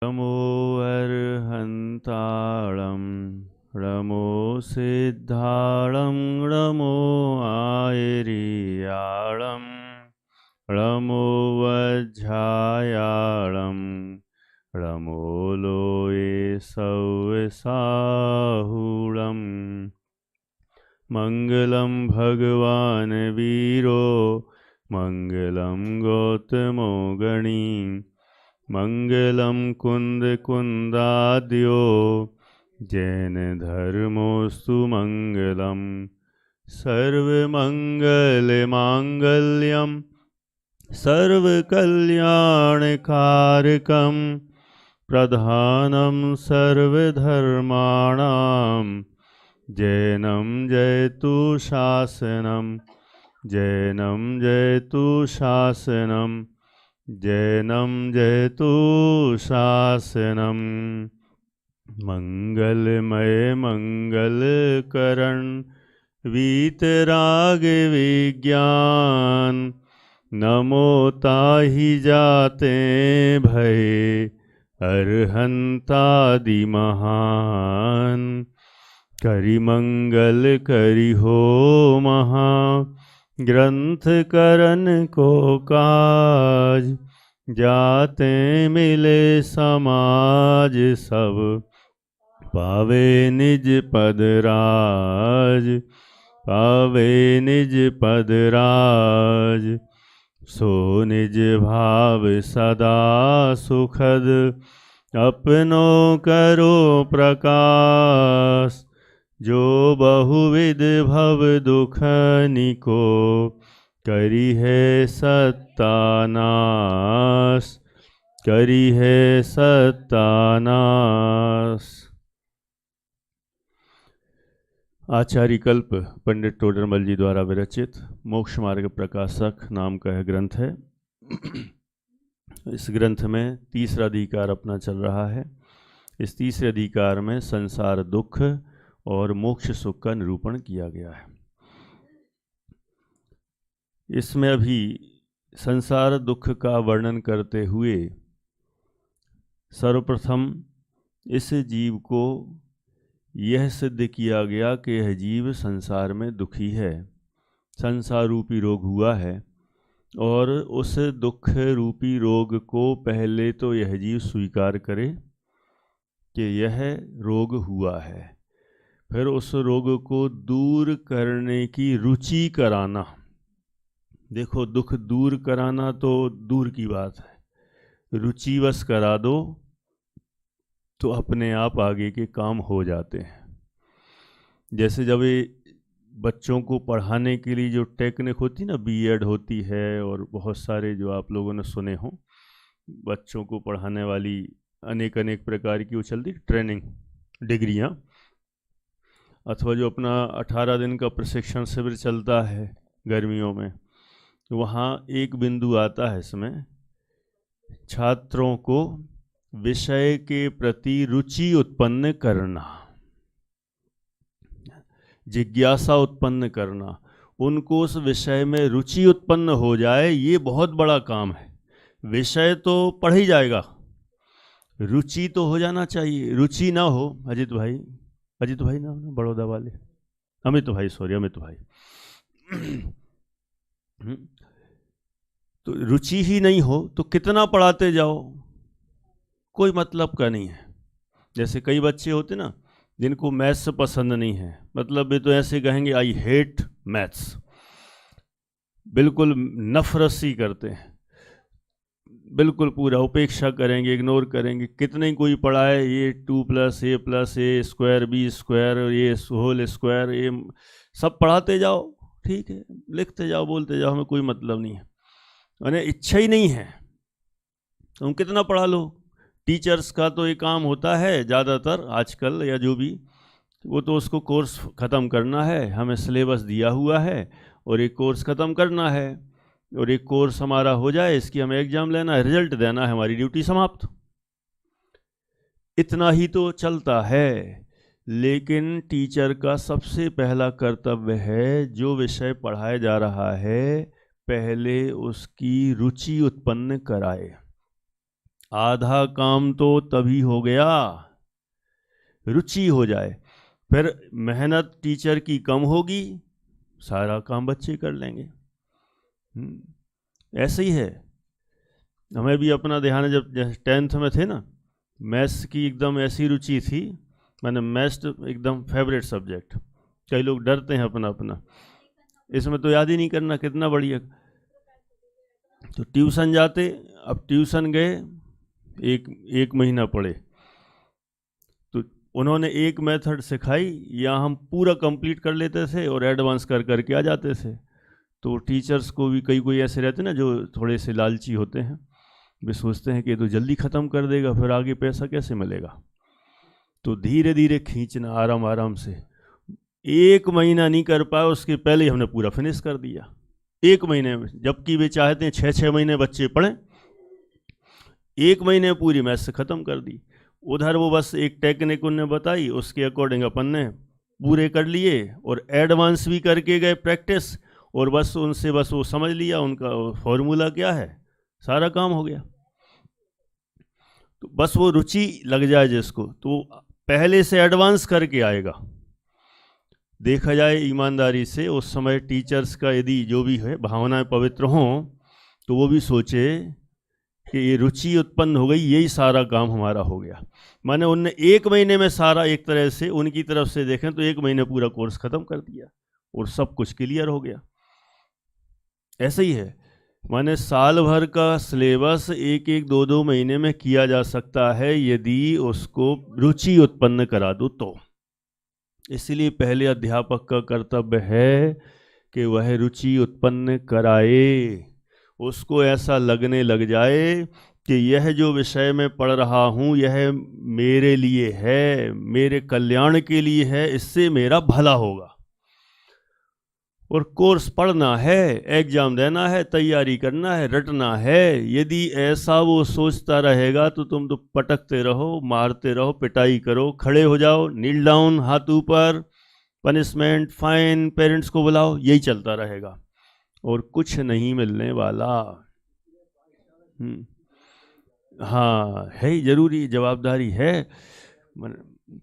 नमो अर्हन्ताळं नमो सिद्धाळं नमो आयर्याळं नमो वज्झायाळं नमो लोये सव्यसाहुळं मङ्गलं भगवान् वीरो मङ्गलं गौतमो गणी मङ्गलं कुन्दकुन्दाद्यो जैनधर्मोऽस्तु मङ्गलं सर्वमङ्गलमाङ्गल्यं सर्वकल्याणकारकं प्रधानं सर्वधर्माणां जैनं जयतु शासनं जैनं जयतु शासनं जैनं जयतु शासनं मंगलमय मंगलकरण वीतराग विज्ञान नमो ताहि जाते भय अरहंतादि महान करि मंगल करि हो महा ग्रंथ करन को काज जाते मिले समाज सब पावे निज पद राज पावे निज पद राज सो निज भाव सदा सुखद अपनो करो प्रकाश जो बहुविध भव दुख निको करी है सत्तानाश करी है सत्तानाश। आचार्य कल्प पंडित टोडरमल जी द्वारा विरचित मोक्ष मार्ग प्रकाशक नाम का यह ग्रंथ है। इस ग्रंथ में तीसरा अधिकार अपना चल रहा है। इस तीसरे अधिकार में संसार दुख और मोक्ष सुख का निरूपण किया गया है। इसमें अभी संसार दुख का वर्णन करते हुए सर्वप्रथम इस जीव को यह सिद्ध किया गया कि यह जीव संसार में दुखी है, संसार रूपी रोग हुआ है और उस दुख रूपी रोग को पहले तो यह जीव स्वीकार करे कि यह रोग हुआ है, फिर उस रोग को दूर करने की रुचि कराना। देखो, दुख दूर कराना तो दूर की बात है, रुचिवश करा दो तो अपने आप आगे के काम हो जाते हैं। जैसे जब ये बच्चों को पढ़ाने के लिए जो टेक्निक होती ना, बीएड होती है और बहुत सारे जो आप लोगों ने सुने हों, बच्चों को पढ़ाने वाली अनेक अनेक प्रकार की वो चलती ट्रेनिंग डिग्रियां, अथवा जो अपना 18 दिन का प्रशिक्षण शिविर चलता है गर्मियों में, वहाँ एक बिंदु आता है इसमें, छात्रों को विषय के प्रति रुचि उत्पन्न करना, जिज्ञासा उत्पन्न करना, उनको उस विषय में रुचि उत्पन्न हो जाए, ये बहुत बड़ा काम है। विषय तो पढ़ ही जाएगा, रुचि तो हो जाना चाहिए। रुचि ना हो, अजित भाई ना, बड़ौदा वाले, अमित भाई, तो रुचि ही नहीं हो तो कितना पढ़ाते जाओ, कोई मतलब का नहीं है। जैसे कई बच्चे होते ना जिनको मैथ्स पसंद नहीं है, मतलब वे तो ऐसे कहेंगे आई हेट मैथ्स, बिल्कुल नफरत सी करते हैं, बिल्कुल पूरा उपेक्षा करेंगे, इग्नोर करेंगे। कितने कोई पढ़ाए, ये 2 + a + a square b square, ये होल स्क्वायर, ये सब पढ़ाते जाओ, ठीक है, लिखते जाओ, बोलते जाओ, हमें कोई मतलब नहीं है, उन्हें इच्छा ही नहीं है, तुम कितना पढ़ा लो। टीचर्स का तो ये काम होता है ज़्यादातर आजकल, या जो भी, वो तो उसको कोर्स ख़त्म करना है, हमें सिलेबस दिया हुआ है और एक कोर्स ख़त्म करना है, और एक कोर्स हमारा हो जाए, इसकी हमें एग्ज़ाम लेना है, रिजल्ट देना है, हमारी ड्यूटी समाप्त। इतना ही तो चलता है। लेकिन टीचर का सबसे पहला कर्तव्य है, जो विषय पढ़ाया जा रहा है पहले उसकी रुचि उत्पन्न कराए। आधा काम तो तभी हो गया रुचि हो जाए, फिर मेहनत टीचर की कम होगी, सारा काम बच्चे कर लेंगे। ऐसे ही है। हमें भी अपना ध्यान है, जब 10th में थे ना, मैथ्स की एकदम ऐसी रुचि थी, मैंने मैथ्स एकदम फेवरेट सब्जेक्ट। कई लोग डरते हैं अपना अपना, इसमें तो याद ही नहीं करना, कितना बढ़िया। तो ट्यूशन जाते, अब ट्यूशन गए, एक महीना पढ़े, तो उन्होंने एक मेथड सिखाई, या हम पूरा कंप्लीट कर लेते थे और एडवांस कर करके आ जाते थे। तो टीचर्स को भी कोई ऐसे रहते ना जो थोड़े से लालची होते हैं, वे सोचते हैं कि ये तो जल्दी ख़त्म कर देगा, फिर आगे पैसा कैसे मिलेगा। तो धीरे धीरे खींचना, आराम आराम से। एक महीना नहीं कर पाया, उसके पहले ही हमने पूरा फिनिश कर दिया एक महीने में, जबकि वे चाहते हैं 6-6 महीने बच्चे पढ़ें। एक महीने में पूरी मैथ्स ख़त्म कर दी। उधर वो बस एक टेक्निक उनने बताई, उसके अकॉर्डिंग अपन ने पूरे कर लिए और एडवांस भी करके गए प्रैक्टिस, और बस उनसे बस वो समझ लिया उनका फॉर्मूला क्या है, सारा काम हो गया। तो बस वो रुचि लग जाए जिसको, तो पहले से एडवांस करके आएगा। देखा जाए ईमानदारी से, उस समय टीचर्स का यदि जो भी है भावनाएं पवित्र हों, तो वो भी सोचे कि ये रुचि उत्पन्न हो गई, यही सारा काम हमारा हो गया। माने उनने एक महीने में सारा, एक तरह से उनकी तरफ से देखें तो एक महीने पूरा कोर्स खत्म कर दिया और सब कुछ क्लियर हो गया। ऐसे ही है, माने साल भर का सिलेबस एक एक दो दो महीने में किया जा सकता है यदि उसको रुचि उत्पन्न करा दो तो। इसलिए पहले अध्यापक का कर्तव्य है कि वह रुचि उत्पन्न कराए, उसको ऐसा लगने लग जाए कि यह जो विषय मैं पढ़ रहा हूँ यह मेरे लिए है, मेरे कल्याण के लिए है, इससे मेरा भला होगा। और कोर्स पढ़ना है, एग्जाम देना है, तैयारी करना है, रटना है। यदि ऐसा वो सोचता रहेगा तो तुम तो पटकते रहो, मारते रहो, पिटाई करो, खड़े हो जाओ, नील डाउन, हाथ ऊपर, पनिशमेंट, फाइन, पेरेंट्स को बुलाओ, यही चलता रहेगा और कुछ नहीं मिलने वाला। हाँ, है ही, जरूरी जवाबदारी है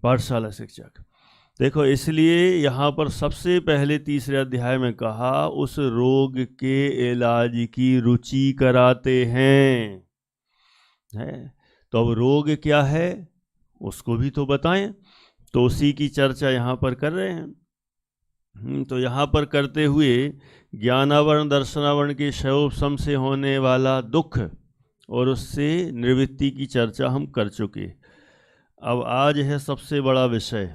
पाठशाला शिक्षक। देखो, इसलिए यहाँ पर सबसे पहले तीसरे अध्याय में कहा उस रोग के इलाज की रुचि कराते हैं, है? तो अब रोग क्या है उसको भी तो बताएं, तो उसी की चर्चा यहाँ पर कर रहे हैं। तो यहाँ पर करते हुए ज्ञानावरण दर्शनावरण के क्षयोपशम से होने वाला दुख और उससे निवृत्ति की चर्चा हम कर चुके। अब आज है सबसे बड़ा विषय,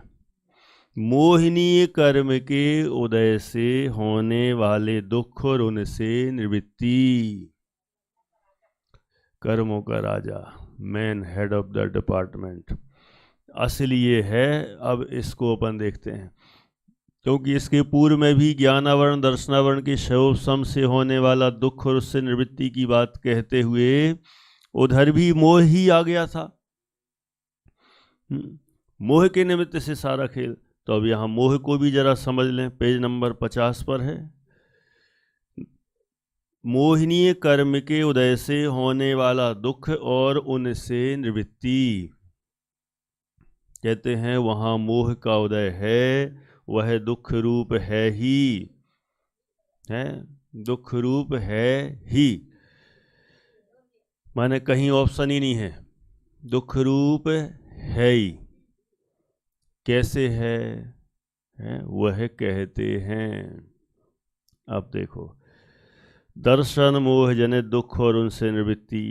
मोहिनीय कर्म के उदय से होने वाले दुख और उनसे निवृत्ति। कर्मों का राजा, man head of the department, असली ये है। अब इसको अपन देखते हैं, क्योंकि इसके पूर्व में भी ज्ञानावरण दर्शनावरण के क्षयोपशम से होने वाला दुख और उससे निवृत्ति की बात कहते हुए उधर भी मोह ही आ गया था। मोह के निमित्त से सारा खेल। तो अब यहाँ मोह को भी जरा समझ लें, पेज नंबर 50 पर है। मोहिनीय कर्म के उदय से होने वाला दुख और उनसे निवृत्ति, कहते हैं वहाँ मोह का उदय है, वह दुख रूप है ही, है दुख रूप है ही, माने कहीं ऑप्शन ही नहीं है, दुख रूप है ही। कैसे है वह कहते हैं। अब देखो, दर्शन मोह जनित दुख और उनसे निवृत्ति।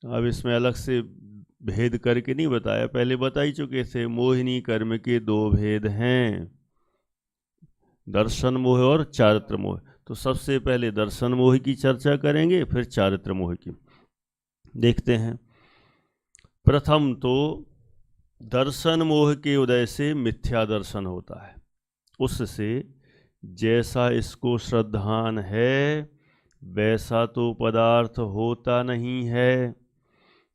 अब इसमें अलग से भेद करके नहीं बताया, पहले बता ही चुके थे। मोहिनी कर्म के दो भेद हैं, दर्शन मोह और चारित्र मोह। तो सबसे पहले दर्शन मोह की चर्चा करेंगे, फिर चारित्र मोह की। देखते हैं। प्रथम तो दर्शन मोह के उदय से मिथ्या दर्शन होता है, उससे जैसा इसको श्रद्धान है वैसा तो पदार्थ होता नहीं है,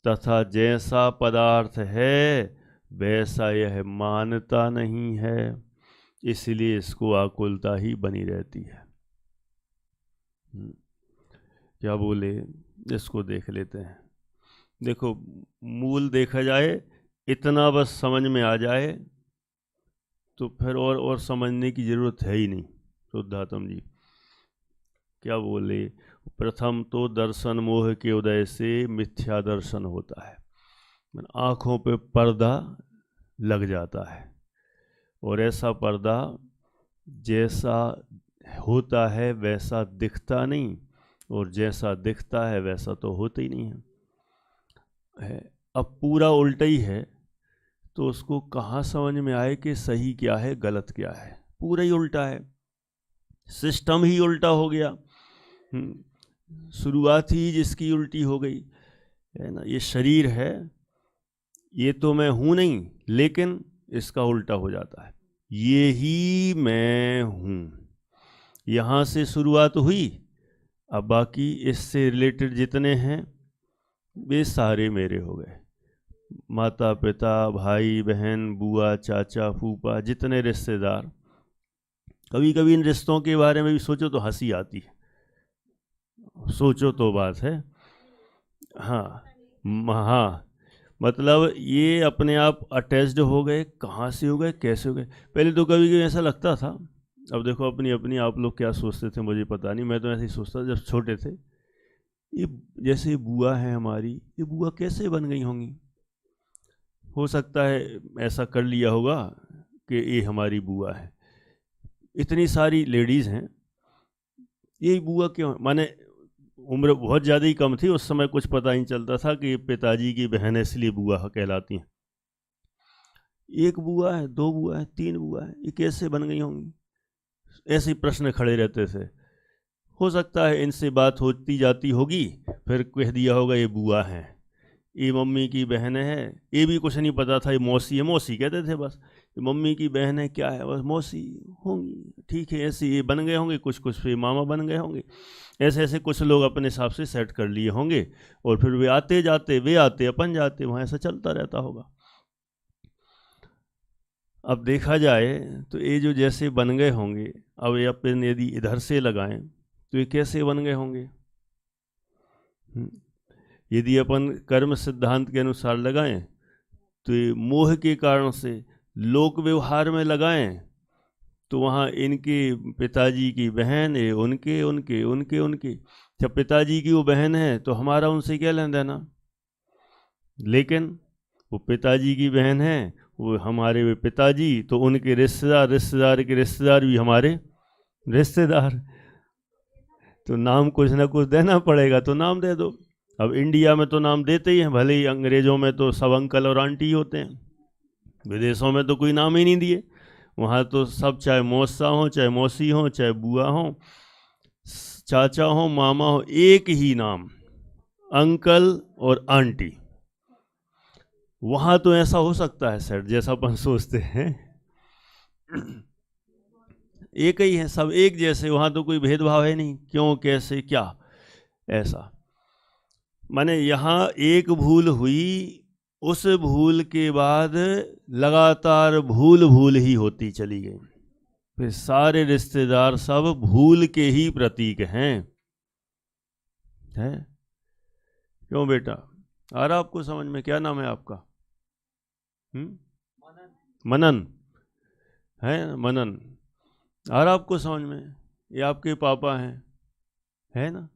तथा जैसा पदार्थ है वैसा यह मानता नहीं है, इसलिए इसको आकुलता ही बनी रहती है। क्या बोले, इसको देख लेते हैं। देखो मूल देखा जाए, इतना बस समझ में आ जाए तो फिर और समझने की ज़रूरत है ही नहीं। शुद्धात्म जी क्या बोले, प्रथम तो दर्शन मोह के उदय से मिथ्या दर्शन होता है, आँखों पे पर्दा लग जाता है, और ऐसा पर्दा जैसा होता है वैसा दिखता नहीं, और जैसा दिखता है वैसा तो होता ही नहीं है। अब पूरा उल्टा ही है, तो उसको कहाँ समझ में आए कि सही क्या है गलत क्या है? पूरा ही उल्टा है, सिस्टम ही उल्टा हो गया। शुरुआत ही जिसकी उल्टी हो गई है ना। ये शरीर है, ये तो मैं हूँ नहीं, लेकिन इसका उल्टा हो जाता है, ये ही मैं हूँ। यहाँ से शुरुआत हुई, अब बाकी इससे रिलेटेड जितने हैं वे सारे मेरे हो गए। माता पिता, भाई बहन, बुआ चाचा फूफा, जितने रिश्तेदार। कभी कभी इन रिश्तों के बारे में भी सोचो तो हंसी आती है, सोचो तो बात है। हाँ हाँ, मतलब ये अपने आप अटैच्ड हो गए, कहाँ से हो गए, कैसे हो गए। पहले तो कभी कभी ऐसा लगता था, अब देखो अपनी अपनी आप लोग क्या सोचते थे मुझे पता नहीं, मैं तो ऐसे ही सोचता जब छोटे थे। ये जैसे बुआ है हमारी, ये बुआ कैसे बन गई होंगी? हो सकता है ऐसा कर लिया होगा कि ये हमारी बुआ है। इतनी सारी लेडीज़ हैं, ये बुआ क्यों? माने उम्र बहुत ज़्यादा ही कम थी उस समय, कुछ पता नहीं चलता था कि पिताजी की बहन है इसलिए बुआ कहलाती हैं। एक बुआ है, दो बुआ है, तीन बुआ है, ये कैसे बन गई होंगी? ऐसे प्रश्न खड़े रहते थे। हो सकता है इनसे बात होती जाती होगी, फिर कह दिया होगा ये बुआ हैं, ये मम्मी की बहन है। ये भी कुछ नहीं पता था, ये मौसी है, मौसी कहते थे बस। ये मम्मी की बहन है, क्या है, बस मौसी होंगी, ठीक है। ऐसे ये बन गए होंगे, कुछ कुछ फिर मामा बन गए होंगे, ऐसे ऐसे कुछ लोग अपने हिसाब से सेट कर लिए होंगे, और फिर वे आते जाते, वे आते अपन जाते, वहाँ ऐसा चलता रहता होगा। अब देखा जाए तो ये जो जैसे बन गए होंगे, अब ये अपन यदि इधर से लगाएं तो ये कैसे बन गए होंगे? यदि अपन कर्म सिद्धांत के अनुसार लगाएं तो ये मोह के कारण से लोक व्यवहार में लगाएं तो वहाँ इनके पिताजी की बहन है, उनके उनके उनके उनके, जब पिताजी की वो बहन है तो हमारा उनसे क्या लेना देना? लेकिन वो पिताजी की बहन है, वो हमारे वे पिताजी, तो उनके रिश्तेदार, रिश्तेदार के रिश्तेदार भी हमारे रिश्तेदार, तो नाम कुछ ना कुछ देना पड़ेगा, तो नाम दे दो। अब इंडिया में तो नाम देते ही हैं, भले ही अंग्रेज़ों में तो सब अंकल और आंटी होते हैं, विदेशों में तो कोई नाम ही नहीं दिए। वहाँ तो सब चाहे मौसा हो, चाहे मौसी हो, चाहे बुआ हो, चाचा हो, मामा हो, एक ही नाम, अंकल और आंटी। वहाँ तो ऐसा हो सकता है सर, जैसा अपन सोचते हैं एक ही है, सब एक जैसे, वहाँ तो कोई भेदभाव है नहीं, क्यों कैसे क्या ऐसा। माने यहाँ एक भूल हुई, उस भूल के बाद लगातार भूल भूल ही होती चली गई, फिर सारे रिश्तेदार सब भूल के ही प्रतीक हैं। है क्यों बेटा? आ रहा आपको समझ में? क्या नाम है आपका? मनन है, मनन। आ रहा आपको समझ में? ये आपके पापा हैं, है ना?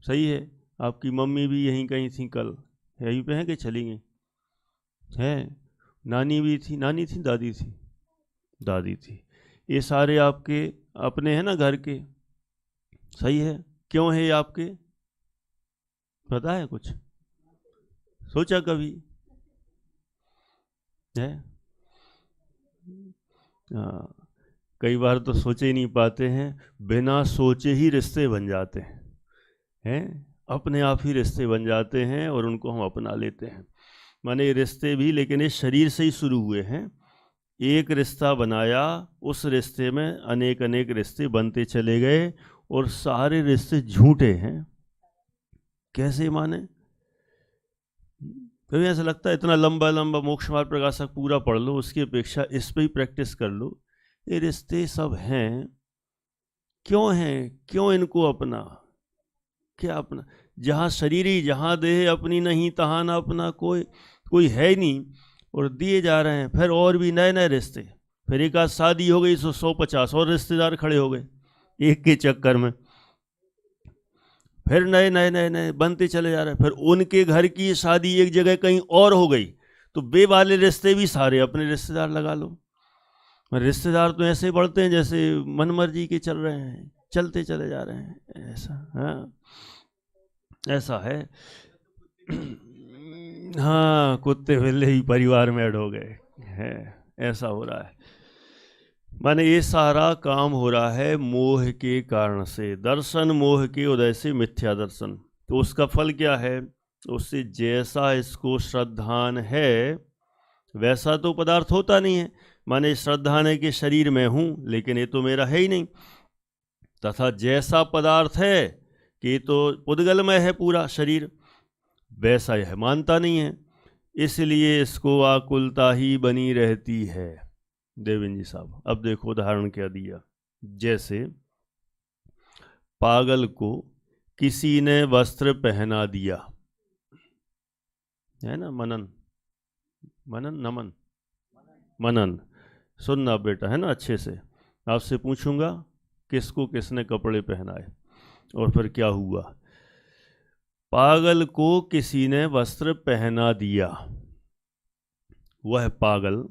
सही है। आपकी मम्मी भी यहीं कहीं थी कल, यहीं पे है कि चली गई? है। नानी भी थी, नानी थी, दादी थी, दादी थी। ये सारे आपके अपने हैं ना घर के? सही है। क्यों है ये आपके? पता है कुछ? सोचा कभी? है? हाँ, कई बार तो सोचे ही नहीं पाते हैं, बिना सोचे ही रिश्ते बन जाते हैं, अपने आप ही रिश्ते बन जाते हैं और उनको हम अपना लेते हैं। माने ये रिश्ते भी लेकिन ये शरीर से ही शुरू हुए हैं, एक रिश्ता बनाया, उस रिश्ते में अनेक अनेक रिश्ते बनते चले गए, और सारे रिश्ते झूठे हैं। कैसे माने? कभी ऐसा लगता है इतना लंबा लंबा मोक्ष मार्ग प्रकाशक पूरा पढ़ लो, उसकी अपेक्षा इस पर ही प्रैक्टिस कर लो। ये रिश्ते सब हैं, क्यों हैं? क्यों इनको अपना? क्या अपना? जहाँ शरीर ही, जहाँ देह अपनी नहीं तहाँ ना अपना कोई है ही नहीं, और दिए जा रहे हैं। फिर और भी नए नए रिश्ते, फिर एक आध शादी हो गई, 150 और रिश्तेदार खड़े हो गए एक के चक्कर में, फिर नए नए नए नए बनते चले जा रहे हैं। फिर उनके घर की शादी एक जगह कहीं और हो गई, तो बे वाले रिश्ते भी सारे अपने रिश्तेदार लगा लो। रिश्तेदार तो ऐसे बढ़ते हैं जैसे मनमर्जी के चल रहे हैं, चलते चले जा रहे हैं, ऐसा। हाँ, ऐसा है। हाँ, कुत्ते बिल्ले ही परिवार में ऐड हो गए हैं, ऐसा हो रहा है। माने ये सारा काम हो रहा है मोह के कारण से। दर्शन मोह के उदय से मिथ्या दर्शन, तो उसका फल क्या है? उससे जैसा इसको श्रद्धान है वैसा तो पदार्थ होता नहीं है। माने श्रद्धान है कि शरीर में हूँ, लेकिन ये तो मेरा है ही नहीं। तथा जैसा पदार्थ है कि तो पुद्गलमय है पूरा शरीर, वैसा यह मानता नहीं है, इसलिए इसको आकुलता ही बनी रहती है। देवेंद्र जी साहब, अब देखो उदाहरण क्या दिया। जैसे पागल को किसी ने वस्त्र पहना दिया, है ना, मनन नमन मनन, सुनना बेटा, है ना, अच्छे से। आपसे पूछूंगा किसको किसने कपड़े पहनाए और फिर क्या हुआ। पागल को किसी ने वस्त्र पहना दिया, वह पागल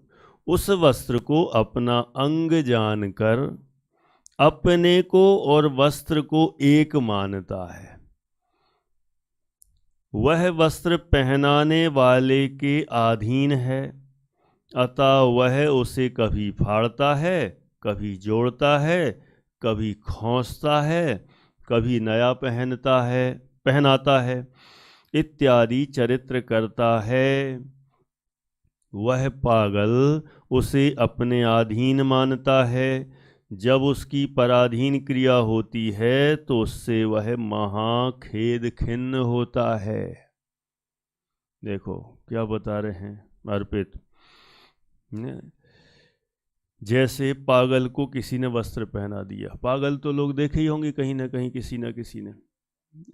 उस वस्त्र को अपना अंग जानकर अपने को और वस्त्र को एक मानता है। वह वस्त्र पहनाने वाले के अधीन है, अतः वह उसे कभी फाड़ता है, कभी जोड़ता है, कभी खौंसता है, कभी नया पहनाता है इत्यादि चरित्र करता है। वह पागल उसे अपने अधीन मानता है। जब उसकी पराधीन क्रिया होती है तो उससे वह महाखेद खिन्न होता है। देखो क्या बता रहे हैं अर्पित। जैसे पागल को किसी ने वस्त्र पहना दिया, पागल तो लोग देखे ही होंगे कहीं ना कहीं, किसी न किसी ने,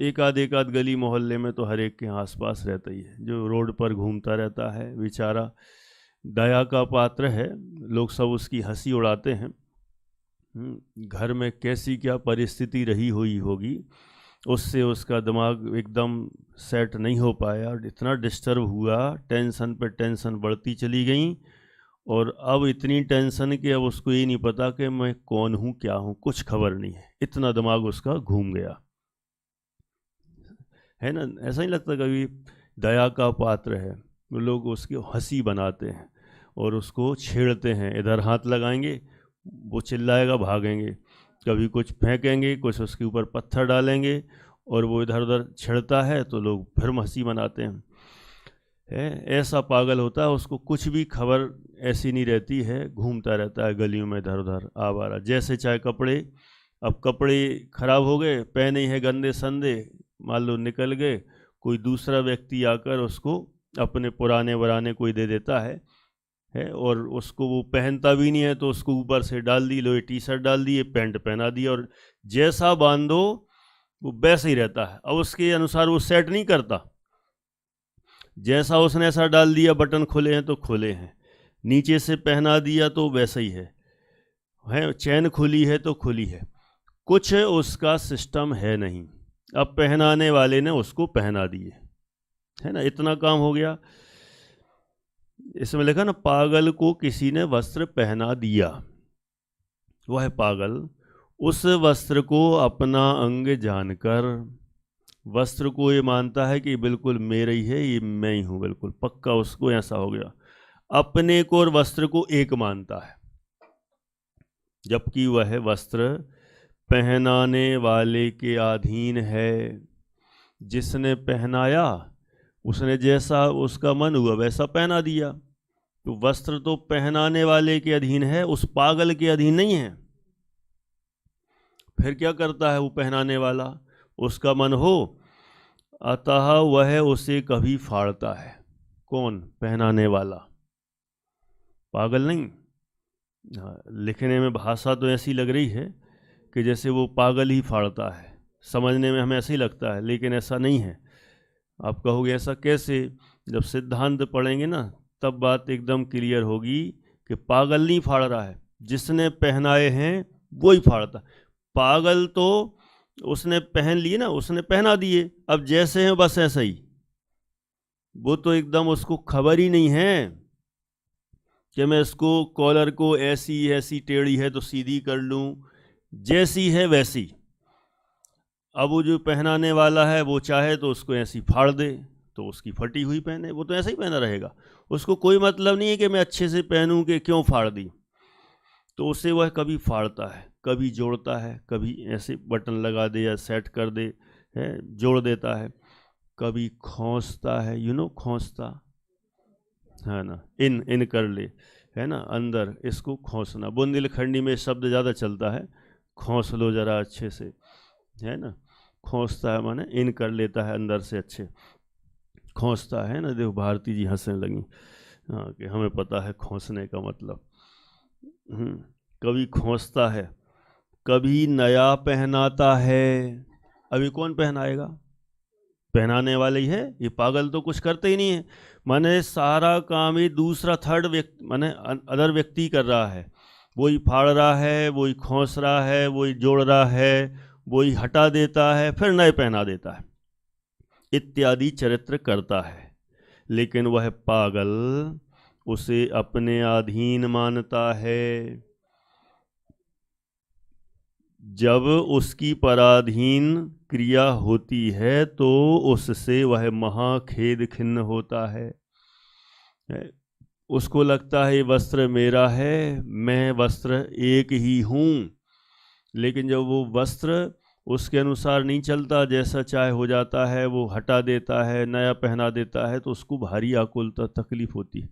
एक आध गली मोहल्ले में तो हर एक के आसपास रहता ही है, जो रोड पर घूमता रहता है, बेचारा दया का पात्र है, लोग सब उसकी हंसी उड़ाते हैं। घर में कैसी क्या परिस्थिति रही हुई होगी, उससे उसका दिमाग एकदम सेट नहीं हो पाया, इतना डिस्टर्ब हुआ, टेंशन पे टेंशन बढ़ती चली गई, और अब इतनी टेंशन कि अब उसको ये नहीं पता कि मैं कौन हूँ, क्या हूँ, कुछ खबर नहीं है, इतना दिमाग उसका घूम गया, है ना। ऐसा ही लगता कभी दया का पात्र है, वो लोग उसकी हंसी बनाते हैं और उसको छेड़ते हैं, इधर हाथ लगाएंगे, वो चिल्लाएगा, भागेंगे, कभी कुछ फेंकेंगे, कुछ उसके ऊपर पत्थर डालेंगे, और वो इधर उधर छिड़ता है तो लोग फिर हंसी मनाते हैं। ऐसा पागल होता है, उसको कुछ भी खबर ऐसी नहीं रहती है, घूमता रहता है गलियों में इधर उधर आवारा। जैसे चाहे कपड़े, अब कपड़े खराब हो गए, पहने हैं गंदे संदे, मान लो निकल गए, कोई दूसरा व्यक्ति आकर उसको अपने पुराने वराने कोई दे देता है, और उसको वो पहनता भी नहीं है, तो उसको ऊपर से डाल दी, लो ये टी शर्ट डाल दी, ये पैंट पहना दी, और जैसा बांधो वो वैसे ही रहता है। अब उसके अनुसार वो सेट नहीं करता, जैसा उसने ऐसा डाल दिया, बटन खुले हैं तो खुले हैं, नीचे से पहना दिया तो वैसा ही है, चैन खुली है तो खुली है, कुछ उसका सिस्टम है नहीं। अब पहनाने वाले ने उसको पहना दिए, है ना, इतना काम हो गया। इसमें लिखा ना, पागल को किसी ने वस्त्र पहना दिया, वह पागल उस वस्त्र को अपना अंग जानकर, वस्त्र को ये मानता है कि बिल्कुल मेरा ही है, ये मैं ही हूँ, बिल्कुल पक्का, उसको ऐसा हो गया, अपने को और वस्त्र को एक मानता है, जबकि वह वस्त्र पहनाने वाले के अधीन है। जिसने पहनाया उसने जैसा उसका मन हुआ वैसा पहना दिया, तो वस्त्र तो पहनाने वाले के अधीन है, उस पागल के अधीन नहीं है। फिर क्या करता है वो पहनाने वाला, उसका मन हो, अतः वह उसे कभी फाड़ता है। कौन? पहनाने वाला, पागल नहीं। लिखने में भाषा तो ऐसी लग रही है कि जैसे वो पागल ही फाड़ता है, समझने में हमें ऐसा ही लगता है, लेकिन ऐसा नहीं है। आप कहोगे ऐसा कैसे? जब सिद्धांत पढ़ेंगे ना तब बात एकदम क्लियर होगी कि पागल नहीं फाड़ रहा है, जिसने पहनाए हैं वो ही फाड़ता। पागल तो उसने पहन लिए ना, उसने पहना दिए, अब जैसे हैं बस ऐसा ही। वो तो एकदम उसको खबर ही नहीं है कि मैं इसको कॉलर को ऐसी ऐसी टेढ़ी है तो सीधी कर लूं, जैसी है वैसी। अब वो जो पहनाने वाला है वो चाहे तो उसको ऐसी फाड़ दे तो उसकी फटी हुई पहने, वो तो ऐसा ही पहना रहेगा। उसको कोई मतलब नहीं है कि मैं अच्छे से पहनूं कि क्यों फाड़ दी। तो उसे वह कभी फाड़ता है, कभी जोड़ता है, कभी ऐसे बटन लगा दे या सेट कर दे, है जोड़ देता है, कभी खोंसता है, खोंसता है ना, इन कर ले, है ना, अंदर इसको खोंसना। बुंदेलखंडी में शब्द ज़्यादा चलता है, खोंस लो ज़रा अच्छे से, है ना। खोंसता है माने इन कर लेता है अंदर से, अच्छे खोंसता है ना। देखो भारती जी हंसने लगी, हाँ, कि हमें पता है खोंसने का मतलब। कभी खोंसता है, कभी नया पहनाता है। अभी कौन पहनाएगा? पहनाने वाले ही है। ये पागल तो कुछ करते ही नहीं है, माने सारा काम ये दूसरा थर्ड व्यक्ति माने अदर व्यक्ति कर रहा है। वही फाड़ रहा है, वही खोंस रहा है, वही जोड़ रहा है, वही हटा देता है, फिर नए पहना देता है, इत्यादि चरित्र करता है। लेकिन वह पागल उसे अपने अधीन मानता है। जब उसकी पराधीन क्रिया होती है तो उससे वह महाखेद खिन्न होता है। उसको लगता है ये वस्त्र मेरा है, मैं वस्त्र एक ही हूँ। लेकिन जब वो वस्त्र उसके अनुसार नहीं चलता, जैसा चाहे हो जाता है, वो हटा देता है, नया पहना देता है, तो उसको भारी आकुलता तकलीफ होती है।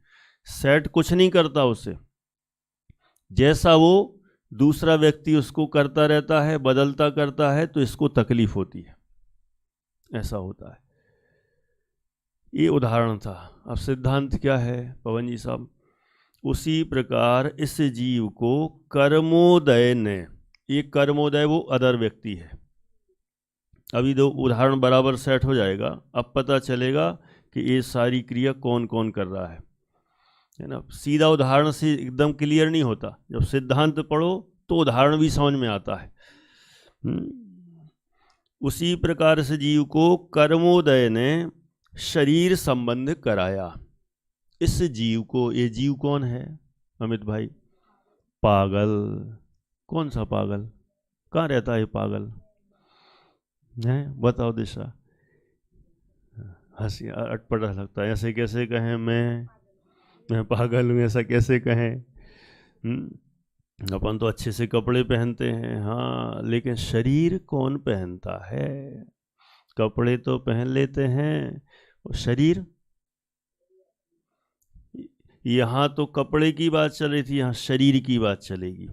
सेट कुछ नहीं करता उसे, जैसा वो दूसरा व्यक्ति उसको करता रहता है, बदलता करता है, तो इसको तकलीफ होती है, ऐसा होता है। ये उदाहरण था। अब सिद्धांत क्या है पवन जी साहब? उसी प्रकार इस जीव को कर्मोदय ने, ये कर्मोदय वो अदर व्यक्ति है। अभी दो उदाहरण बराबर सेट हो जाएगा, अब पता चलेगा कि ये सारी क्रिया कौन कौन कर रहा है ना। सीधा उदाहरण से एकदम क्लियर नहीं होता, जब सिद्धांत पढ़ो तो उदाहरण भी समझ में आता है। उसी प्रकार से जीव को कर्मोदय ने शरीर संबंध कराया। इस जीव को, ये जीव कौन है अमित भाई? पागल। कौन सा पागल? कहाँ रहता है पागल है? बताओ दिशा। हंसी अटपटा लगता है, ऐसे कैसे कहें मैं पागल हूँ, ऐसा कैसे कहें? अपन तो अच्छे से कपड़े पहनते हैं, हाँ, लेकिन शरीर कौन पहनता है? कपड़े तो पहन लेते हैं, और शरीर, यहाँ तो कपड़े की बात चल रही थी, यहाँ शरीर की बात चलेगी।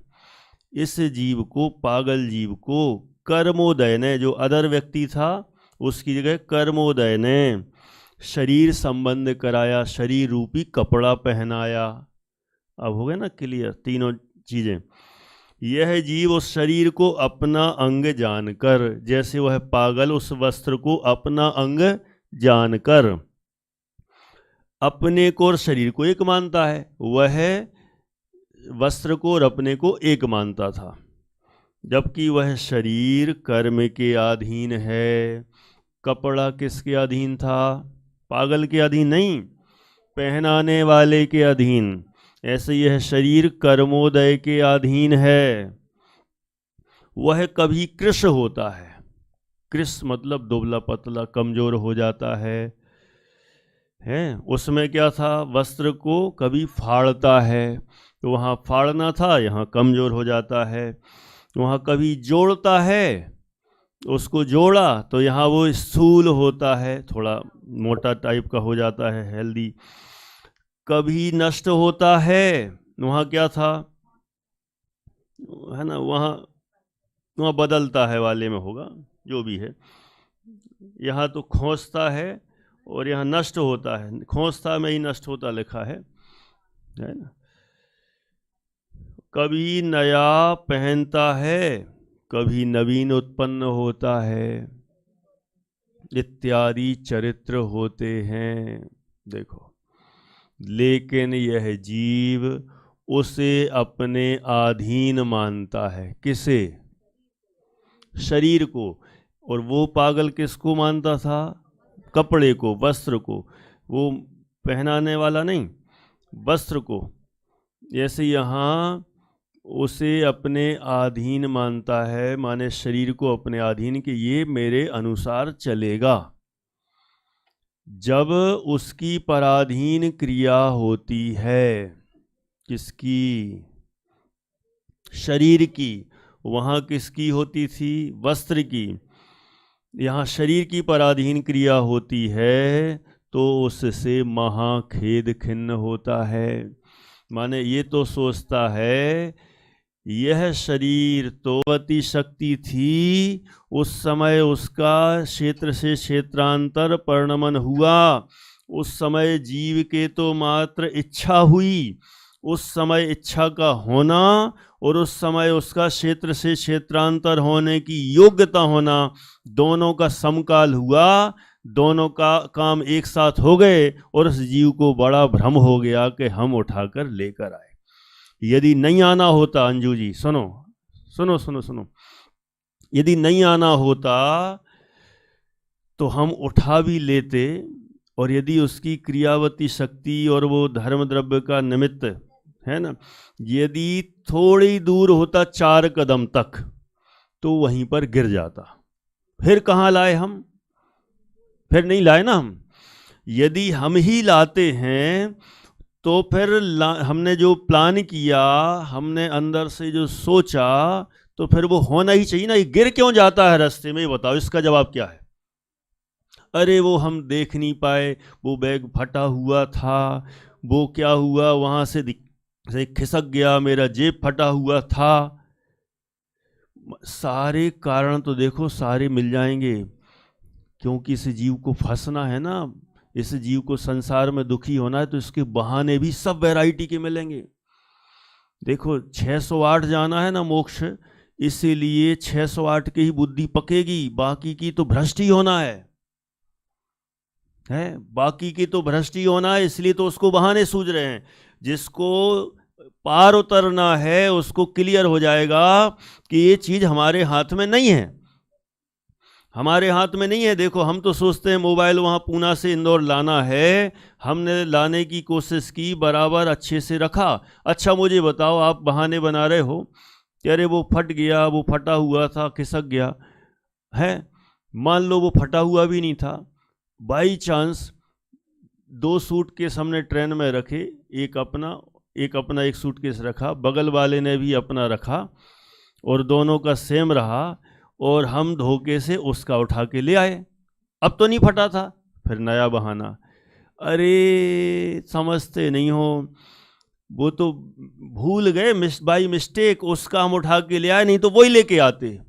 इस जीव को, पागल जीव को कर्मोदय ने, जो अदर व्यक्ति था उसकी जगह कर्मोदय ने शरीर संबंध कराया, शरीर रूपी कपड़ा पहनाया। अब हो गया ना क्लियर तीनों चीजें। यह जीव उस शरीर को अपना अंग जानकर, जैसे वह पागल उस वस्त्र को अपना अंग जानकर अपने को और शरीर को एक मानता है, वह वस्त्र को और अपने को एक मानता था। जबकि वह शरीर कर्म के अधीन है। कपड़ा किसके अधीन था? पागल के अधीन नहीं, पहनाने वाले के अधीन। ऐसे यह शरीर कर्मोदय के अधीन है। वह कभी कृश होता है, कृश मतलब दुबला पतला, कमजोर हो जाता है। उसमें क्या था? वस्त्र को कभी फाड़ता है, तो वहाँ फाड़ना था, यहाँ कमजोर हो जाता है। वहाँ कभी जोड़ता है, उसको जोड़ा तो यहाँ वो स्थूल होता है, थोड़ा मोटा टाइप का हो जाता है, हेल्दी। कभी नष्ट होता है, वहाँ क्या था, है ना, वहाँ बदलता है वाले में होगा, जो भी है। यहाँ तो खोंसता है और यहाँ नष्ट होता है, खोंसता में ही नष्ट होता लिखा है ना। कभी नया पहनता है, कभी नवीन उत्पन्न होता है इत्यादि चरित्र होते हैं। देखो, लेकिन यह जीव उसे अपने अधीन मानता है। किसे? शरीर को। और वो पागल किसको मानता था? कपड़े को, वस्त्र को। वो पहनाने वाला नहीं, वस्त्र को। ऐसे यहाँ उसे अपने अधीन मानता है, माने शरीर को अपने अधीन, कि ये मेरे अनुसार चलेगा। जब उसकी पराधीन क्रिया होती है, किसकी? शरीर की। वहाँ किसकी होती थी? वस्त्र की। यहाँ शरीर की पराधीन क्रिया होती है तो उससे महाखेद खिन्न होता है। माने ये तो सोचता है यह शरीर तो अति शक्ति थी, उस समय उसका क्षेत्र से क्षेत्रांतर परिणमन हुआ, उस समय जीव के तो मात्र इच्छा हुई, उस समय इच्छा का होना और उस समय उसका क्षेत्र से क्षेत्रांतर होने की योग्यता होना, दोनों का समकाल हुआ, दोनों का काम एक साथ हो गए और उस जीव को बड़ा भ्रम हो गया कि हम उठाकर लेकर आए। यदि नहीं आना होता, अंजू जी सुनो सुनो सुनो सुनो, यदि नहीं आना होता तो हम उठा भी लेते, और यदि उसकी क्रियावती शक्ति और वो धर्म द्रव्य का निमित्त है ना, यदि थोड़ी दूर होता 4 कदम तक तो वहीं पर गिर जाता। फिर कहाँ लाए हम? फिर नहीं लाए ना हम। यदि हम ही लाते हैं तो फिर हमने जो प्लान किया, हमने अंदर से जो सोचा, तो फिर वो होना ही चाहिए ना। ये गिर क्यों जाता है रास्ते में, बताओ, इसका जवाब क्या है? अरे वो हम देख नहीं पाए, वो बैग फटा हुआ था, वो क्या हुआ, वहां से खिसक गया, मेरा जेब फटा हुआ था। सारे कारण तो देखो सारे मिल जाएंगे, क्योंकि इस जीव को फंसना है ना, इस जीव को संसार में दुखी होना है, तो इसके बहाने भी सब वैरायटी के मिलेंगे। देखो 608 जाना है ना मोक्ष, इसीलिए 608 की ही बुद्धि पकेगी, बाकी की तो भ्रष्ट ही होना है बाकी की तो भ्रष्ट ही होना है, इसलिए तो उसको बहाने सूझ रहे हैं। जिसको पार उतरना है उसको क्लियर हो जाएगा कि ये चीज हमारे हाथ में नहीं है, हमारे हाथ में नहीं है। देखो हम तो सोचते हैं मोबाइल वहाँ पूना से इंदौर लाना है, हमने लाने की कोशिश की, बराबर अच्छे से रखा। अच्छा मुझे बताओ, आप बहाने बना रहे हो कि अरे वो फट गया, वो फटा हुआ था, खिसक गया है। मान लो वो फटा हुआ भी नहीं था, बाई चांस 2 सूटकेस हमने ट्रेन में रखे, एक अपना एक सूटकेस रखा, बगल वाले ने भी अपना रखा, और दोनों का सेम रहा, और हम धोखे से उसका उठा के ले आए। अब तो नहीं फटा था, फिर नया बहाना। अरे समझते नहीं हो, वो तो भूल गए, बाई मिस्टेक उसका हम उठा के ले आए, नहीं तो वही लेके आते।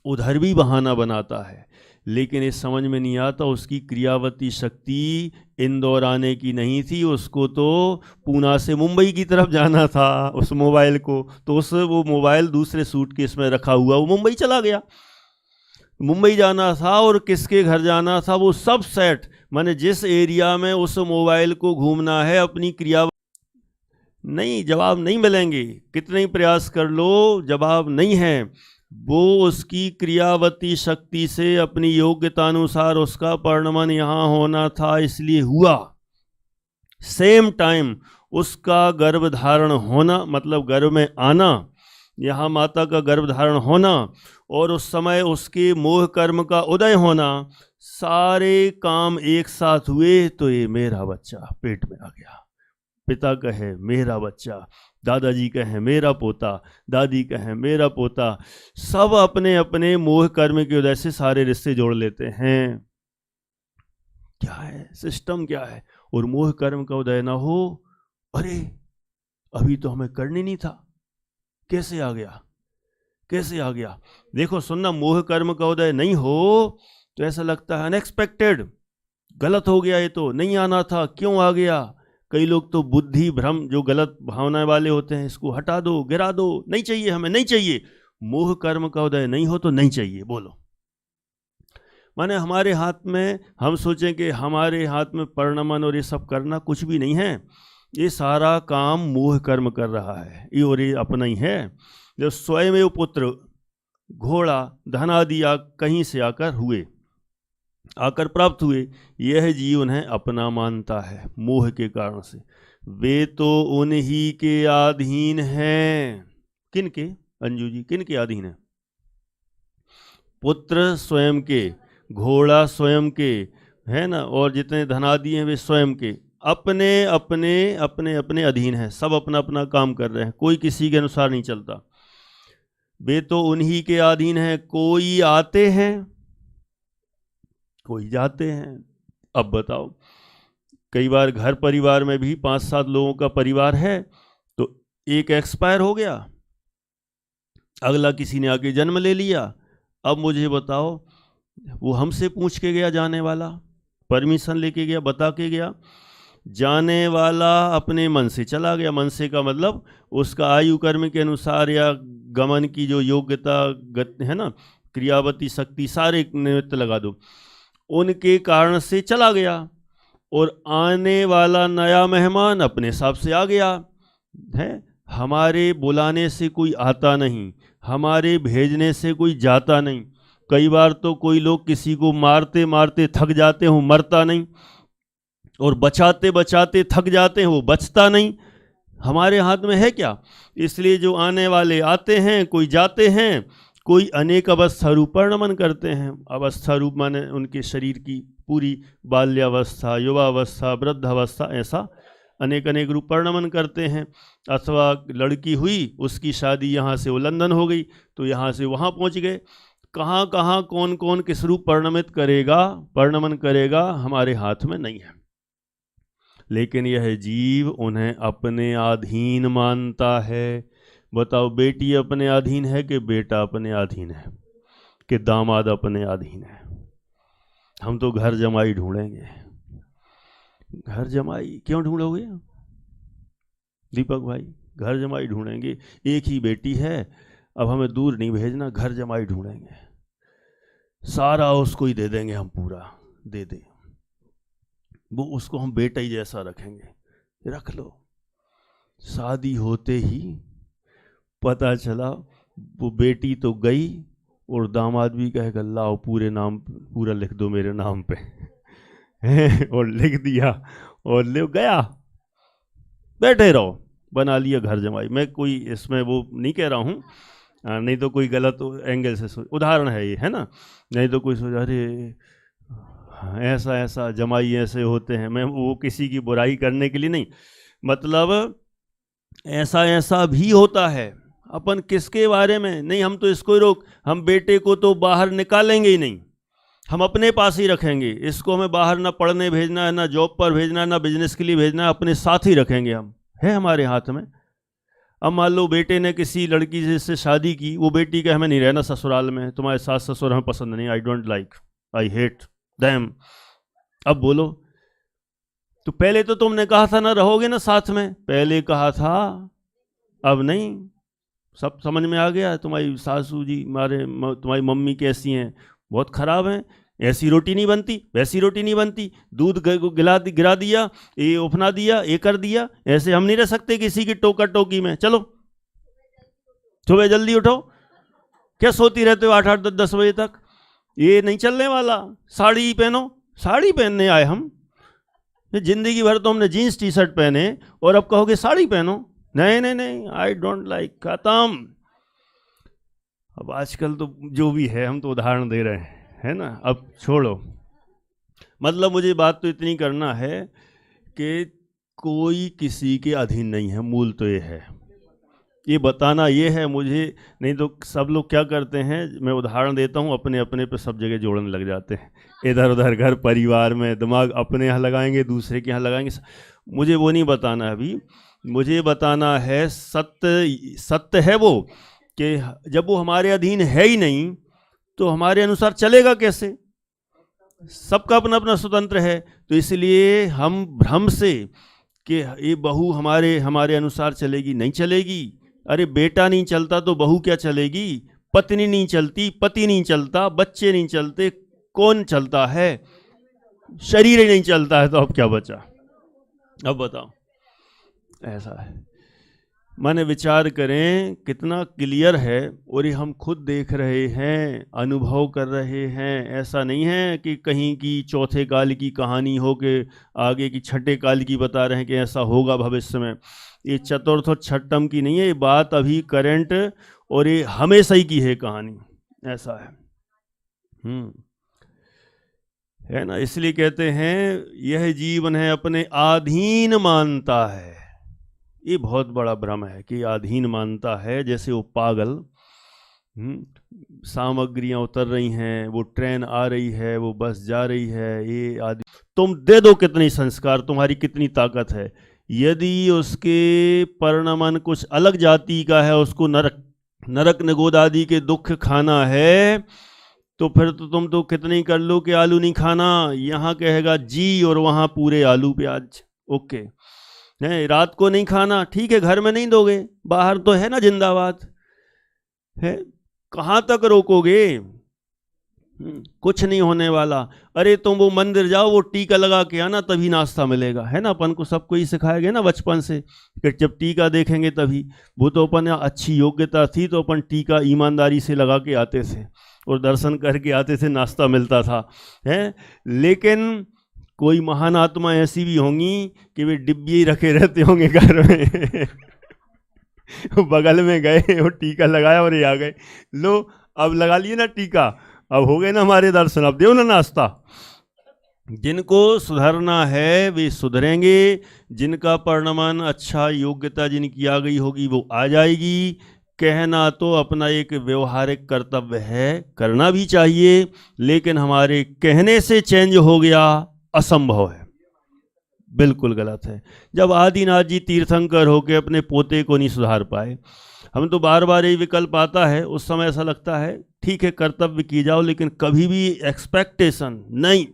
उधर भी बहाना बनाता है, लेकिन इस समझ में नहीं आता उसकी क्रियावती शक्ति इंदौर आने की नहीं थी, उसको तो पूना से मुंबई की तरफ जाना था उस मोबाइल को। तो वो मोबाइल दूसरे सूटकेस में रखा हुआ वो मुंबई चला गया। मुंबई जाना था और किसके घर जाना था, वो सब सेट, माने जिस एरिया में उस मोबाइल को घूमना है, अपनी क्रिया नहीं, जवाब नहीं मिलेंगे, कितने ही प्रयास कर लो जवाब नहीं है। वो उसकी क्रियावती शक्ति से अपनी योग्यता अनुसार उसका परिणमन यहाँ होना था, इसलिए हुआ। सेम टाइम उसका गर्भधारण होना, मतलब गर्भ में आना, यहाँ माता का गर्भधारण होना, और उस समय उसके मोह कर्म का उदय होना, सारे काम एक साथ हुए। तो ये मेरा बच्चा पेट में आ गया, पिता कहे मेरा बच्चा, दादाजी कहें मेरा पोता, दादी कहें मेरा पोता, सब अपने अपने मोह कर्म की वजह से सारे रिश्ते जोड़ लेते हैं। क्या है सिस्टम, क्या है? और मोह कर्म का उदय ना हो, अरे अभी तो हमें करनी नहीं था, कैसे आ गया, कैसे आ गया? देखो सुनना, मोह कर्म का उदय नहीं हो तो ऐसा लगता है अनएक्सपेक्टेड, गलत हो गया, ये तो नहीं आना था, क्यों आ गया? कई लोग तो बुद्धि भ्रम, जो गलत भावना वाले होते हैं, इसको हटा दो, गिरा दो, नहीं चाहिए हमें, नहीं चाहिए, मोह कर्म का उदय नहीं हो तो नहीं चाहिए। बोलो, माने हमारे हाथ में, हम सोचें कि हमारे हाथ में परिणमन और ये सब करना कुछ भी नहीं है, ये सारा काम मोह कर्म कर रहा है, ये और ये अपना ही है। जब स्वयं पुत्र, घोड़ा, धन आदि कहीं से आकर प्राप्त हुए, यह जीव उन्हें अपना मानता है मोह के कारण से। वे तो उन्हीं के अधीन हैं। किन के? अंजू जी, किन के अधीन है? पुत्र स्वयं के, घोड़ा स्वयं के, है ना, और जितने धनादि हैं वे स्वयं के, अपने अपने अपने अपने अधीन हैं, सब अपना अपना काम कर रहे हैं, कोई किसी के अनुसार नहीं चलता। वे तो उन्हीं के अधीन हैं, कोई आते हैं कोई जाते हैं। अब बताओ, कई बार घर परिवार में भी 5-7 लोगों का परिवार है, तो एक एक्सपायर हो गया, अगला किसी ने आके जन्म ले लिया। अब मुझे बताओ, वो हमसे पूछ के गया जाने वाला, परमिशन लेके गया, बता के गया, जाने वाला अपने मन से चला गया। मन से का मतलब उसका आयु कर्म के अनुसार या गमन की जो योग्यता है ना, क्रियावती शक्ति, सारे निमित्त लगा दो, उनके कारण से चला गया। और आने वाला नया मेहमान अपने हिसाब से आ गया है। हमारे बुलाने से कोई आता नहीं, हमारे भेजने से कोई जाता नहीं। कई बार तो कोई लोग किसी को मारते मारते थक जाते हैं, वो मरता नहीं, और बचाते बचाते थक जाते हैं, वो बचता नहीं। हमारे हाथ में है क्या? इसलिए जो आने वाले आते हैं, कोई जाते हैं, कोई अनेक अवस्था रूप परिणमन करते हैं। अवस्था रूप माने उनके शरीर की पूरी बाल्यावस्था, युवावस्था, वृद्धावस्था, ऐसा अनेक अनेक रूप परिणमन करते हैं। अथवा लड़की हुई, उसकी शादी यहाँ से उल्लंघन हो गई, तो यहाँ से वहाँ पहुँच गए। कहाँ कहाँ कौन कौन किस रूप परिणमन करेगा हमारे हाथ में नहीं है। लेकिन यह जीव उन्हें अपने अधीन मानता है। बताओ, बेटी अपने अधीन है कि बेटा अपने अधीन है कि दामाद अपने अधीन है? हम तो घर जमाई ढूंढेंगे। घर जमाई क्यों ढूंढोगे दीपक भाई? घर जमाई ढूंढेंगे। एक ही बेटी है, अब हमें दूर नहीं भेजना, घर जमाई ढूंढेंगे, सारा उसको ही दे देंगे, हम पूरा दे दें, वो उसको हम बेटा ही जैसा रखेंगे। रख लो। शादी होते ही पता चला वो बेटी तो गई, और दामाद भी कहेगा लाओ पूरा लिख दो मेरे नाम पे और लिख दिया और ले गया, बैठे रहो, बना लिया घर जमाई। मैं कोई इसमें वो नहीं कह रहा हूँ, नहीं तो कोई गलत एंगल से उदाहरण है ये, है ना, नहीं तो कोई सोच अरे ऐसा ऐसा जमाई ऐसे होते हैं। मैं वो किसी की बुराई करने के लिए नहीं, मतलब ऐसा ऐसा भी होता है। अपन किसके बारे में नहीं, हम तो इसको ही रोक, हम बेटे को तो बाहर निकालेंगे ही नहीं, हम अपने पास ही रखेंगे। इसको हमें बाहर ना पढ़ने भेजना है, ना जॉब पर भेजना है, ना बिजनेस के लिए भेजना है, अपने साथ ही रखेंगे हम, है हमारे हाथ में। अब मान लो बेटे ने किसी लड़की से शादी की, वो बेटी का हमें नहीं रहना ससुराल में, तुम्हारे सास ससुर हमें पसंद नहीं, I don't like, I hate them. अब बोलो, तो पहले तो तुमने कहा था ना रहोगे ना साथ में, पहले कहा था, अब नहीं। सब समझ में आ गया। तुम्हारी सासू जी, तुम्हारी मम्मी कैसी हैं, बहुत खराब हैं, ऐसी रोटी नहीं बनती, वैसी रोटी नहीं बनती, दूध गिरा दिया, ये उफना दिया, ये कर दिया। ऐसे हम नहीं रह सकते किसी की टोका टोकी में। चलो सुबह जल्दी उठो, क्या सोती रहते हो 8-8 10-10 बजे तक? ये नहीं चलने वाला। साड़ी पहनो, साड़ी पहनने आए हम, जिंदगी भर तो हमने जीन्स टी शर्ट पहने, और अब कहोगे साड़ी पहनो? नहीं नहीं नहीं, आई डोंट लाइक, खत्म। अब आजकल तो जो भी है, हम तो उदाहरण दे रहे हैं, है ना, अब छोड़ो। मतलब मुझे बात तो इतनी करना है कि कोई किसी के अधीन नहीं है, मूल तो ये है, ये बताना ये है मुझे। नहीं तो सब लोग क्या करते हैं, मैं उदाहरण देता हूँ, अपने अपने पे सब जगह जोड़ने लग जाते हैं, इधर उधर घर परिवार में दिमाग अपने यहाँ लगाएंगे, दूसरे के यहाँ लगाएंगे। मुझे वो नहीं बताना है अभी, मुझे बताना है सत्य है वो कि जब वो हमारे अधीन है ही नहीं तो हमारे अनुसार चलेगा कैसे? सबका अपना अपना स्वतंत्र है। तो इसलिए हम भ्रम से कि ये बहू हमारे अनुसार चलेगी, नहीं चलेगी। अरे बेटा नहीं चलता तो बहू क्या चलेगी? पत्नी नहीं चलती, पति नहीं चलता, बच्चे नहीं चलते, कौन चलता है? शरीर ही नहीं चलता है, तो अब क्या बचा? अब बताओ। ऐसा है। माने विचार करें कितना क्लियर है, और ये हम खुद देख रहे हैं, अनुभव कर रहे हैं। ऐसा नहीं है कि कहीं की चौथे काल की कहानी हो के आगे की छठे काल की बता रहे हैं कि ऐसा होगा भविष्य में। ये चतुर्थ और छठम की नहीं है, ये बात अभी करंट और ये हमेशा ही की है कहानी। ऐसा है। है ना। इसलिए कहते हैं यह जीवन है अपने अधीन मानता है। ये बहुत बड़ा भ्रम है कि अधीन मानता है। जैसे वो पागल, सामग्रियां उतर रही हैं, वो ट्रेन आ रही है, वो बस जा रही है, ये आदि तुम दे दो कितनी संस्कार, तुम्हारी कितनी ताकत है, यदि उसके परिणमन कुछ अलग जाति का है, उसको नरक निगोद आदि के दुख खाना है, तो फिर तो तुम तो कितनी कर लो कि आलू नहीं खाना। यहाँ कहेगा जी और वहाँ पूरे आलू प्याज। ओके है। रात को नहीं खाना, ठीक है, घर में नहीं दोगे, बाहर तो है ना जिंदाबाद है। कहाँ तक रोकोगे? कुछ नहीं होने वाला। अरे तुम वो मंदिर जाओ, वो टीका लगा के आना, तभी नाश्ता मिलेगा। है ना। अपन को सबको ही सिखाया गया ना बचपन से कि जब टीका देखेंगे तभी। वो तो अपन अच्छी योग्यता थी तो अपन टीका ईमानदारी से लगा के आते थे और दर्शन करके आते थे, नाश्ता मिलता था। है। लेकिन कोई महान आत्मा ऐसी भी होंगी कि वे डिब्बे ही रखे रहते होंगे घर में बगल में गए और टीका लगाया और ये आ गए, लो अब लगा लिए ना टीका, अब हो गए ना हमारे दर्शन, अब दो ना नाश्ता। जिनको सुधरना है वे सुधरेंगे, जिनका परिणमन अच्छा योग्यता जिनकी आ गई होगी वो आ जाएगी। कहना तो अपना एक व्यवहारिक कर्तव्य है, करना भी चाहिए, लेकिन हमारे कहने से चेंज हो गया असंभव है, बिल्कुल गलत है। जब आदिनाथ जी तीर्थंकर होकर अपने पोते को नहीं सुधार पाए, हम तो बार बार ये विकल्प आता है, उस समय ऐसा लगता है ठीक है कर्तव्य की जाओ, लेकिन कभी भी एक्सपेक्टेशन नहीं,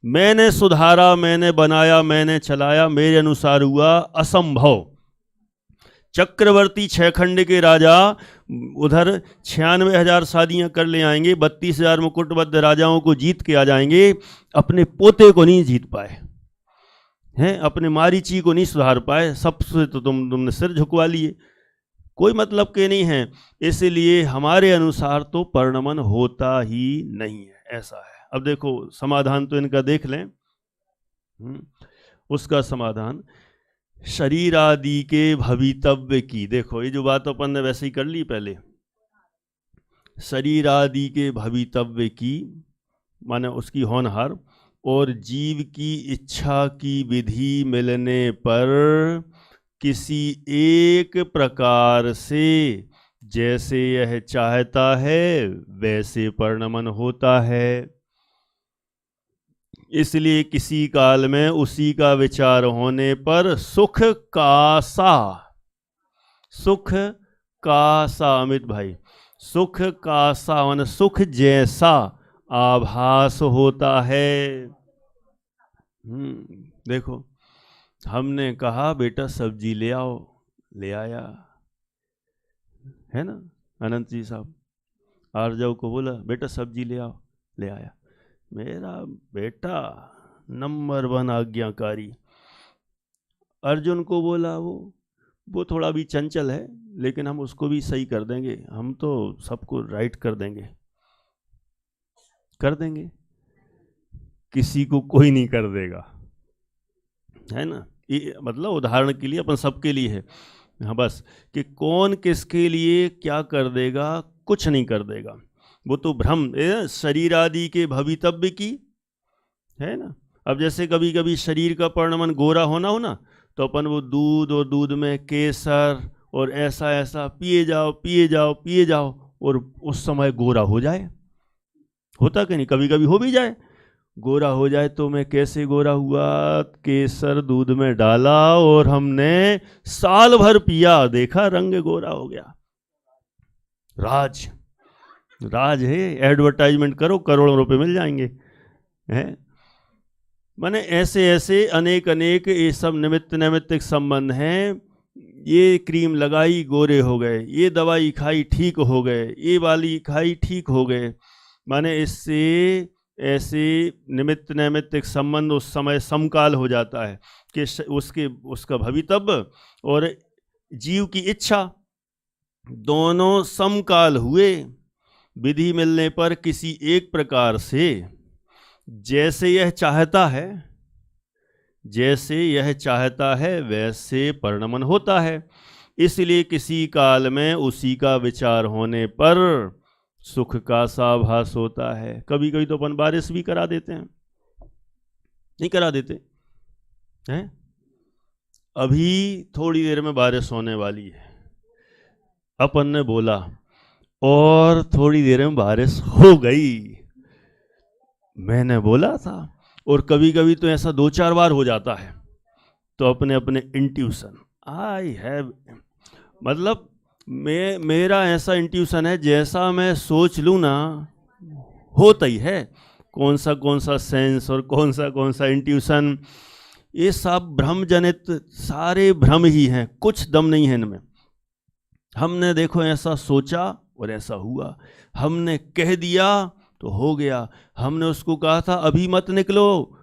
मैंने सुधारा, मैंने बनाया, मैंने चलाया, मेरे अनुसार हुआ, असंभव। चक्रवर्ती 6 खंड के राजा उधर 96,000 शादियां कर ले आएंगे, 32,000 मुकुटबद्ध राजाओं को जीत के आ जाएंगे, अपने पोते को नहीं जीत पाए हैं, अपने मारीची को नहीं सुधार पाए, सबसे तो तुमने सिर झुकवा लिए, कोई मतलब के नहीं है। इसलिए हमारे अनुसार तो परिणमन होता ही नहीं है, ऐसा है। अब देखो समाधान तो इनका देख लें। उसका समाधान शरीर आदि के भवितव्य की, देखो ये जो बात अपन ने वैसे ही कर ली पहले, शरीर आदि के भवितव्य की माने उसकी होनहार, और जीव की इच्छा की विधि मिलने पर किसी एक प्रकार से जैसे यह चाहता है वैसे परिणमन होता है। इसलिए किसी काल में उसी का विचार होने पर सुख का सा अमित भाई, सुख का सा मान सुख जैसा आभास होता है। देखो हमने कहा बेटा सब्जी ले आओ, ले आया, है ना। अनंत जी साहब आर्जव को बोला बेटा सब्जी ले आओ, ले आया। मेरा बेटा नंबर 1 आज्ञाकारी। अर्जुन को बोला वो थोड़ा भी चंचल है, लेकिन हम उसको भी सही कर देंगे, हम तो सबको राइट कर देंगे, किसी को कोई नहीं कर देगा, है ना। ये मतलब उदाहरण के लिए अपन सबके लिए है। हाँ बस कि कौन किसके लिए क्या कर देगा, कुछ नहीं कर देगा, वो तो भ्रम शरीर आदि के भवितव्य की, है ना। अब जैसे कभी कभी शरीर का परिणमन गोरा होना हो ना, तो अपन वो दूध और दूध में केसर और ऐसा ऐसा पिए जाओ और उस समय गोरा हो जाए, होता कि नहीं, कभी कभी हो भी जाए, गोरा हो जाए। तो मैं कैसे गोरा हुआ, केसर दूध में डाला और हमने साल भर पिया, देखा रंग गोरा हो गया। राज है, एडवर्टाइजमेंट करो, करोड़ों रुपए मिल जाएंगे, हैं। माने ऐसे ऐसे अनेक ये सब निमित्त नैमित्तिक संबंध हैं। ये क्रीम लगाई गोरे हो गए, ये दवाई खाई ठीक हो गए, ये वाली खाई ठीक हो गए। माने इससे ऐसे निमित्त नैमित्तिक संबंध उस समय समकाल हो जाता है कि उसका भवितव्य और जीव की इच्छा दोनों समकाल हुए। विधि मिलने पर किसी एक प्रकार से जैसे यह चाहता है वैसे परिणमन होता है। इसलिए किसी काल में उसी का विचार होने पर सुख का साभास होता है। कभी कभी तो अपन बारिश भी करा देते हैं, नहीं करा देते हैं? अभी थोड़ी देर में बारिश होने वाली है, अपन ने बोला और थोड़ी देर में बारिश हो गई। मैंने बोला था। और कभी कभी तो ऐसा 2-4 बार हो जाता है, तो अपने अपने इंट्यूशन आई हैव, मतलब मेरा ऐसा इंट्यूशन है, जैसा मैं सोच लूँ ना होता ही है। कौन सा सेंस और कौन सा इंट्यूशन, ये सब भ्रम जनित सारे भ्रम ही हैं, कुछ दम नहीं है इनमें। हमने देखो ऐसा सोचा और ऐसा हुआ, हमने कह दिया तो हो गया। हमने उसको कहा था अभी मत निकलो,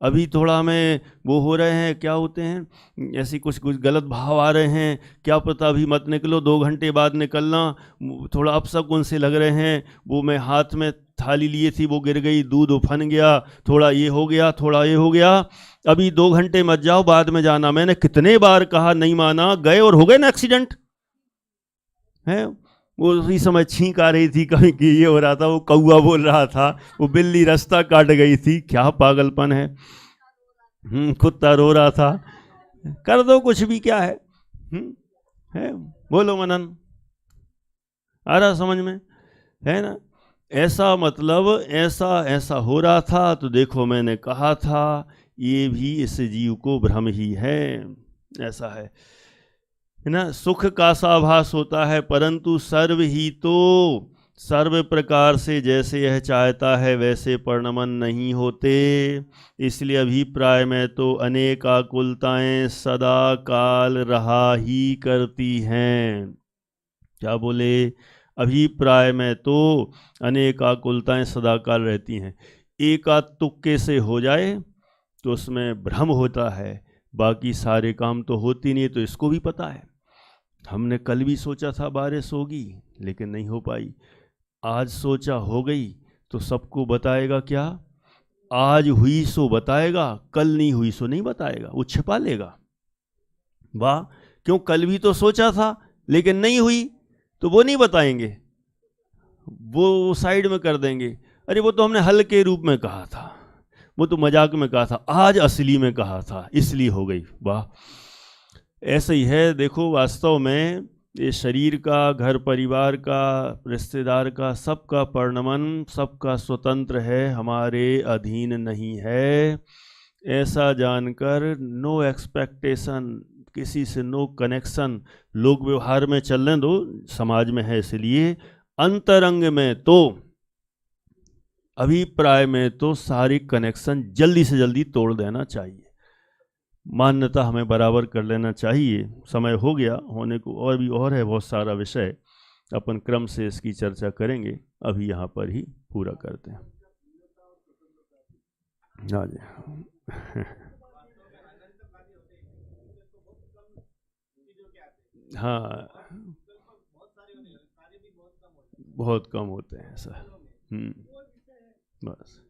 अभी थोड़ा हमें वो हो रहे हैं, क्या होते हैं ऐसी कुछ गलत भाव आ रहे हैं, क्या पता अभी मत निकलो, 2 घंटे बाद निकलना, थोड़ा अपशकुन से लग रहे हैं। वो मैं हाथ में थाली लिए थी, वो गिर गई, दूध उफन गया, थोड़ा ये हो गया, थोड़ा ये हो गया, अभी 2 घंटे मत जाओ, बाद में जाना। मैंने कितने बार कहा, नहीं माना, गए और हो गए ना एक्सीडेंट है। वो उसी समय छींक आ रही थी, कहीं कि ये हो रहा था, वो कौआ बोल रहा था, वो बिल्ली रास्ता काट गई थी, क्या पागलपन है। कुत्ता रो रहा था, कर दो कुछ भी, क्या है, है? बोलो मनन, आ रहा समझ में, है ना? ऐसा मतलब ऐसा हो रहा था। तो देखो मैंने कहा था ये भी इस जीव को भ्रम ही है, ऐसा है ना। सुख का साभास होता है, परंतु सर्व ही तो सर्व प्रकार से जैसे यह चाहता है वैसे परिणमन नहीं होते। इसलिए अभिप्राय में तो अनेक आकुलताएं सदा काल रहा ही करती हैं। क्या बोले? अभिप्राय में तो अनेक आकुलताएं सदा काल रहती हैं। एक आध तुक्के से हो जाए तो उसमें भ्रम होता है, बाकी सारे काम तो होती नहीं। तो इसको भी पता है, हमने कल भी सोचा था बारिश होगी, लेकिन नहीं हो पाई। आज सोचा हो गई, तो सबको बताएगा क्या? आज हुई सो बताएगा, कल नहीं हुई सो नहीं बताएगा, वो छिपा लेगा। वाह, क्यों? कल भी तो सोचा था लेकिन नहीं हुई, तो वो नहीं बताएंगे, वो साइड में कर देंगे। अरे वो तो हमने हल्के रूप में कहा था, वो तो मजाक में कहा था, आज असली में कहा था इसलिए हो गई। वाह, ऐसे ही है। देखो वास्तव में ये शरीर का, घर परिवार का, रिश्तेदार का, सबका परिणमन सबका स्वतंत्र है, हमारे अधीन नहीं है। ऐसा जानकर नो एक्सपेक्टेशन, किसी से नो कनेक्शन। लोग व्यवहार में चलने दो, समाज में है इसलिए। अंतरंग में तो, अभिप्राय में तो सारी कनेक्शन जल्दी से जल्दी तोड़ देना चाहिए, मान्यता हमें बराबर कर लेना चाहिए। समय हो गया होने को, और भी और है बहुत सारा विषय, अपन क्रम से इसकी चर्चा करेंगे, अभी यहाँ पर ही पूरा करते हैं। हाँ जी। हाँ, बहुत कम होते हैं ऐसा। बस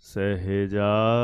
सहजानंदी